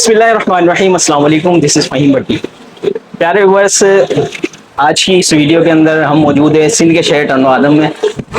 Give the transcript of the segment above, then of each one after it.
बिस्मिल्लाहिर्रहमानिर्रहीम, अस्सलाम वालेकुम। दिस इज़ फ़हीम भट्टी। प्यारे व्यूअर्स, आज की इस वीडियो के अंदर हम मौजूद है सिंध के शहर टर्नो आदम में।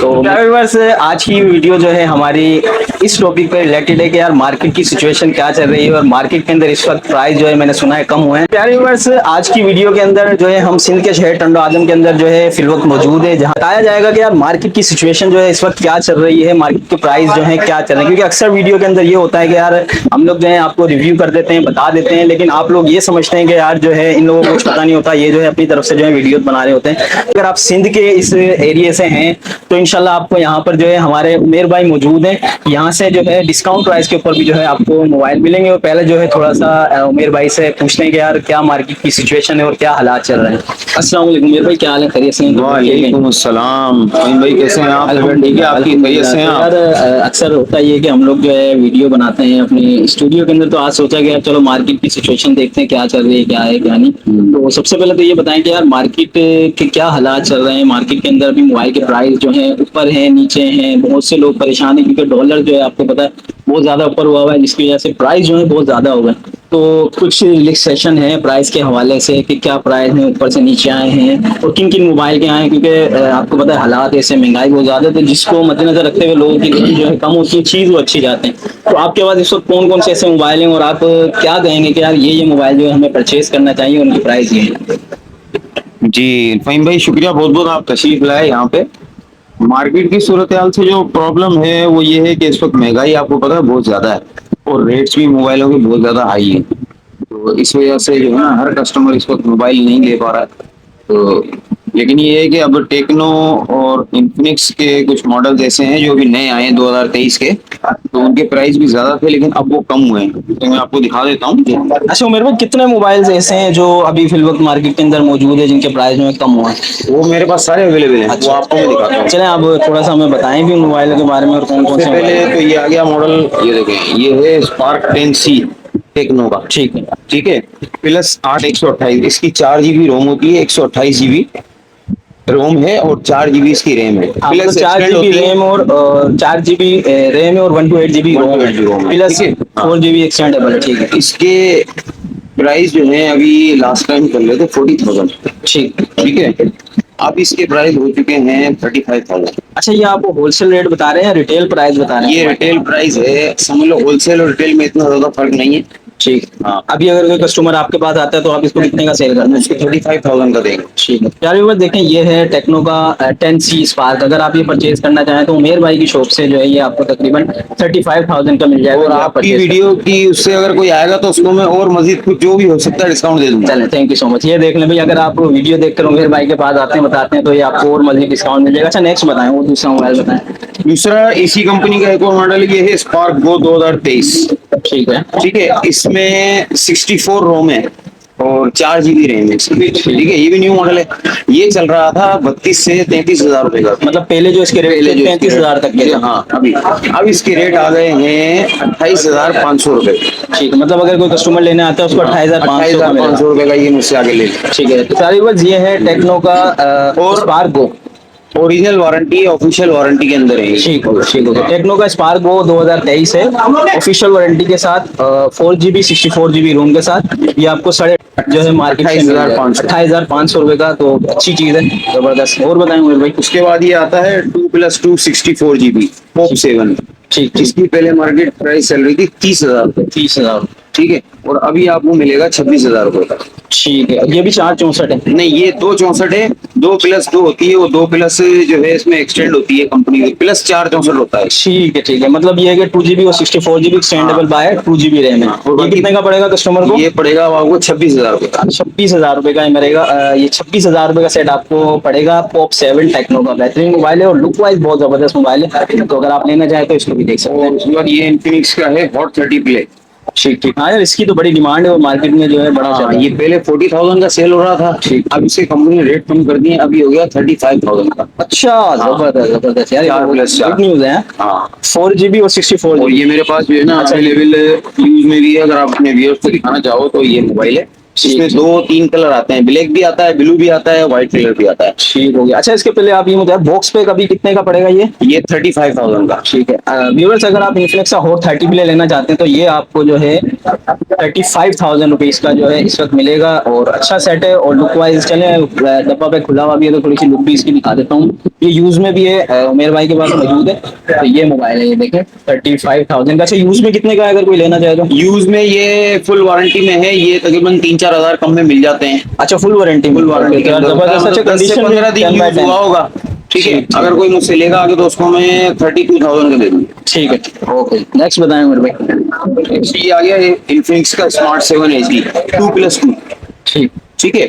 तो प्यारे व्यूअर्स, आज की वीडियो जो है हमारी इस टॉपिक पे रिलेटेड है कि यार मार्केट की सिचुएशन क्या चल रही है और मार्केट के अंदर इस वक्त प्राइस जो है मैंने सुना है कम हुए हैं। प्यारे व्यूअर्स, आज की वीडियो के अंदर जो है हम सिंध के शहर टर्नो आदम के अंदर जो है फिल वक्त मौजूद है, जहाँ बताया जाएगा कि यार मार्केट की सिचुएशन जो है इस वक्त क्या चल रही है, मार्केट के प्राइस जो है क्या चल रहे हैं। क्योंकि अक्सर वीडियो के अंदर ये होता है कि यार हम लोग जो है आपको रिव्यू कर देते हैं, बता देते हैं, लेकिन आप लोग ये समझते हैं कि यार जो है इन लोगों को कुछ पता नहीं होता, ये जो है अपनी तरफ से जो है वीडियो बना रहे होते हैं। अगर आप सिंध के इस एरिया से हैं तो इंशाल्लाह आपको यहाँ पर जो है हमारे उमेर भाई मौजूद हैं। यहाँ से जो है डिस्काउंट प्राइस के ऊपर भी जो है आपको मोबाइल मिलेंगे। और पहले जो है थोड़ा सा उमेर भाई से पूछते हैं कि यार क्या मार्केट की सिचुएशन है और क्या हालात चल रहे हैं। अस्सलाम वालेकुम उमेर भाई, क्या हाल है? खैरियत से हैं? वालेकुम अस्सलाम। भाई कैसे हैं आप? ठीक है, आपकी खैरियत से हैं आप? यार अक्सर होता ये है कि हम लोग जो है वीडियो बनाते हैं अपने स्टूडियो के अंदर, तो आज सोचा कि यार चलो मार्केट की सिचुएशन देखते हैं क्या चल रही है, क्या है क्या नहीं। तो सबसे पहले तो ये बताएं कि यार मार्केट के क्या हालात चल रहे हैं। मार्केट के अंदर अभी मोबाइल के प्राइस जो है ऊपर है नीचे हैं, बहुत से लोग परेशान है क्योंकि डॉलर जो है आपको पता है बहुत ज्यादा ऊपर हुआ है, जिसकी वजह से प्राइस जो है बहुत ज्यादा हो गए। तो कुछ रिलैक्सेशन है प्राइस के हवाले से कि क्या प्राइस है ऊपर से नीचे आए हैं और किन किन मोबाइल के आए हैं, क्योंकि आपको पता है हालात ऐसे, महंगाई बहुत ज्यादा है, तो जिसको मद्देनजर रखते हुए लोगों की जो है कम होती है चीज वो अच्छी जाते हैं। तो आपके पास इस वक्त कौन कौन से ऐसे मोबाइल हैं और आप क्या कहेंगे कि यार ये मोबाइल जो है हमें परचेज करना चाहिए, उनकी प्राइस ये है? जी फहीम भाई, शुक्रिया बहुत बहुत, आप तशरीफ लाए यहाँ पे। मार्केट की सूरत हाल से जो प्रॉब्लम है वो ये है कि इस वक्त महंगाई आपको पता है बहुत ज्यादा है और रेट्स भी मोबाइलों के बहुत ज्यादा हाई है। तो इस वजह से जो है ना हर कस्टमर इस वक्त मोबाइल नहीं ले पा रहा है। तो लेकिन ये है कि अब टेक्नो और इन्फिनिक्स के कुछ मॉडल्स ऐसे हैं जो अभी नए आए हैं 2023 के, तो उनके प्राइस भी ज्यादा थे लेकिन अब वो कम हुए हैं, तो मैं आपको दिखा देता हूँ। अच्छा मेरे पास कितने मोबाइल्स ऐसे हैं जो अभी फिल वक्त मार्केट के अंदर मौजूद है जिनके प्राइस में कम हुआ है? वो मेरे पास सारे अवेलेबल हैं। अच्छा, वो आपको मैं दिखाता हूँ। चलें आप थोड़ा सा हमें बताएं भी उन मोबाइलों के बारे में और कौन कौन सबसे से पहले मोबाइल तो ये आ गया मॉडल, ये देखें, ये है स्पार्क 10C टेक्नो का। ठीक है। ठीक है, प्लस 8 128, इसकी 4 GB रोम होती है, 128 GB रोम है और 4 GB इसकी रैम है। प्लस 4 GB रैम और 4 GB रैम है और 128 GB रोम है, प्लस 4 GB एक्सटेंडेबल। ठीक है, इसके प्राइस जो है अभी लास्ट टाइम कर रहे थे 40,000। ठीक ठीक है, अब इसके प्राइस हो चुके हैं 35,000। अच्छा, ये आपको होलसेल रेट बता रहे हैं या रिटेल प्राइस बता रहे हैं? ये रिटेल प्राइस है, समझ लो होलसेल और रिटेल में इतना ज्यादा फर्क नहीं है। ठीक। हाँ, अभी अगर कोई कस्टमर आपके पास आता है तो आप इसको कितने का सेल करते हैं? उसको 35,000 का देंगे। ठीक है यार, व्यूअर्स देखें, ये है टेक्नो का 10C स्पार्क। अगर आप ये परचेज करना चाहें तो उमेर भाई की शॉप से जो है ये आपको तकरीबन 35,000 का मिल जाएगा। और आपकी वीडियो की उससे अगर कोई आएगा तो उसको मैं और मजीद कुछ जो भी हो सकता है डिस्काउंट दे दूंगा। चलें, थैंक यू सो मच। ये देख लें भाई, अगर आप वीडियो देखकर उमेर भाई के पास आते हैं, बताते हैं, तो ये आपको और मजीद डिस्काउंट मिल जाएगा। अच्छा नेक्स्ट बताएं, वो दूसरा मोबाइल बताएं। दूसरा इसी कंपनी का एक और मॉडल ये है स्पार्क गो 2023। ठीक है। ठीक है, इसमें 64 रोम है और 4 GB रैम है इसकी। ठीक है, ये भी न्यू मॉडल है। ये चल रहा था 32 से 33,000 रुपए का। मतलब पहले जो इसके रेट थे 35,000 तक के। हाँ, अभी अब इसके रेट आ गए हैं 28,500 रुपए। ठीक है, मतलब अगर कोई कस्टमर लेने आता है उसको 28,500 रुपए का ये मुझसे आगे ले। ठीक है। तो सारी बात ये है टेक्नो का और Spark Go original warranty, official warranty के अंदर है। ठीक हो, ठीक हो। टेक्नो का स्पार्क गो 2023 है, ऑफिशियल वारंटी के साथ 4 GB 64 GB रोम के साथ। ये आपको साढ़े जो है मार्केट से 28,500 रुपए का, तो अच्छी चीज है, जबरदस्त। और बताएं मेरे भाई। उसके बाद ये आता है 2+2 64 GB पॉप 7। ठीक, जिसकी पहले मार्केट प्राइस चल रही थी 30,000। 30,000। ठीक है, और अभी आपको मिलेगा 26,000 रुपए का। ठीक है, ये भी 464 है? नहीं, ये 264 है। 2+2 होती है, वो 2 प्लस जो है इसमें एक्सटेंड होती है कंपनी की, प्लस 464 होता है। ठीक है, ठीक है। मतलब ये है कि 2 GB और 64 GB extendable by 2 GB RAM है। ये कितने का पड़ेगा कस्टमर को? ये पड़ेगा आपको 26,000 रुपए का। 26,000 रुपए का मिलेगा। ये 26,000 रुपए का सेट आपको पड़ेगा। पॉप 7 टेक्नो का बेहतरीन मोबाइल है और लुक वाइज बहुत जबरदस्त मोबाइल है, तो अगर आप लेना चाहें तो इसको भी देख सकते हैं। उसके बाद ये इन्फिनिक्स का है हॉट 30 प्ले। ठीक, ठीक। हाँ यार, इसकी तो बड़ी डिमांड है और मार्केट में जो है बड़ा चल रहा है। ये पहले 40,000 का सेल हो रहा था। ठीक, अब इसे कंपनी ने रेट कम कर दिए, अभी हो गया 35,000 का। अच्छा, जबरदस्त जबरदस्त यार, 4+4 गुड न्यूज है। हाँ, 4 GB और 64 और GB। ये मेरे पास जो है ना अवेलेबल यूज में भी है। अगर आप अपने व्यूअर्स को दिखाना चाहो तो ये मोबाइल है। इसमें 2-3 कलर आते हैं, ब्लैक भी आता है, ब्लू भी आता है, व्हाइट कलर भी आता है। ठीक हो गया। अच्छा, इसके पहले आप ये मुझे बॉक्स पे कभी कितने का पड़ेगा ये? 35,000 का। ठीक है व्यूअर्स, अगर आप इन्फिनिक्स का हॉट 30 प्ले लेना चाहते हैं तो ये आपको जो है 35,000 रुपीज का जो है इस वक्त मिलेगा, और अच्छा सेट है। और लुक वाइज चले, डब्बा पे खुला हुआ भी है तो थोड़ी सी लुक भी इसकी दिखा देता हूँ। ये यूज में भी है, उमेर भाई के पास मौजूद है। तो ये मोबाइल है, ये देखें 35,000 का। अच्छा, यूज में कितने का है अगर कोई लेना चाहे तो? यूज में ये फुल वारंटी में है, ये तकरीबन 3-4 हजार कम में मिल जाते हैं। अच्छा, फुल वारंटी? फुल वारंटी के अंदर होता है, जबरदस्त। अच्छा, मतलब 10 से कंडीशन 15 दिन यूज हुआ होगा। ठीक है, ठीक, अगर कोई मुझसे लेगा आगे तो उसको मैं 32,000 का दे दूंगा। ठीक है, ओके। नेक्स्ट बताएं मेरे भाई। ये आ गया इन्फिनिक्स का स्मार्ट 7 HD 2+2। ठीक, ठीक है,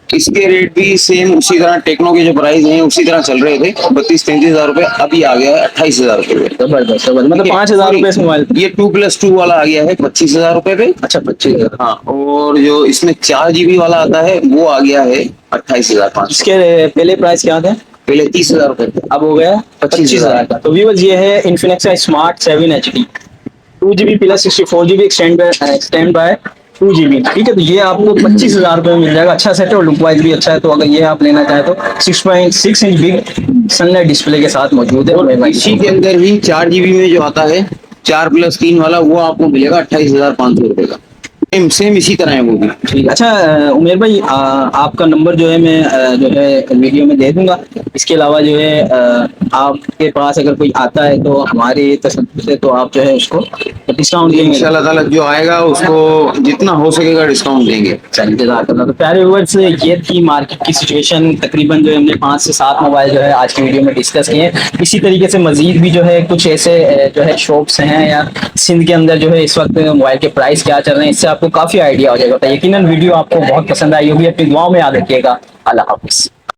इसके रेट भी सेम उसी तरह, टेक्नो के जो प्राइस हैं उसी तरह चल रहे थे, 32-33 हजार रुपए। अभी आ गया है 28,000 रुपए। जबरदस्त जबरदस्त। मतलब 5,000 रुपए इस मोबाइल? ये 2+2 वाला आ गया है 25,000 रुपए पे। अच्छा, 25,000। हाँ, और जो इसमें 4 GB वाला आता है वो आ गया है 28,500। इसके पहले प्राइस क्या थे? पहले 30,000 रुपए थे, अब हो गया 25,000 का। तो व्यूअर्स, ये है इन्फिनिक्स का smart 7 HD 2 GB plus 64 GB extend by 2 GB। ठीक है, तो ये आपको 25,000 रुपए में मिल जाएगा। अच्छा सेट है और लुक वाइज भी अच्छा है। तो अगर ये आप लेना चाहे तो 6.6 इंच बिग सनलाइट डिस्प्ले के साथ मौजूद है। और इसी के अंदर ही 4 GB में जो आता है 4+3 वाला, वो आपको मिलेगा 28,500 रुपए का। सेम इसी तरह है वो भी। ठीक। अच्छा उमेर भाई, आपका नंबर जो है मैं जो है वीडियो में दे दूंगा। इसके अलावा जो है आपके पास अगर कोई आता है तो हमारी तसव्वुर से तो आप जो है उसको डिस्काउंट देंगे इंशाल्लाह ताला, जो आएगा उसको जितना हो सकेगा डिस्काउंट देंगे। चलिए, जज़ाकल्लाह। तो प्यारे व्यूअर्स, ये थी मार्केट की सिचुएशन। तकरीबन जो है हमने 5 से 7 मोबाइल जो है आज की वीडियो में डिस्कस किए हैं। इसी तरीके से मजीद भी जो है कुछ ऐसे जो है शॉप्स हैं या सिंध के अंदर जो है इस वक्त मोबाइल के प्राइस क्या चल रहे हैं, इससे आपको काफी आइडिया हो जाएगा। तो यकीनन वीडियो आपको बहुत पसंद आई होगी। अपनी दुआओं में याद रखिएगा। अल्लाह हाफिज।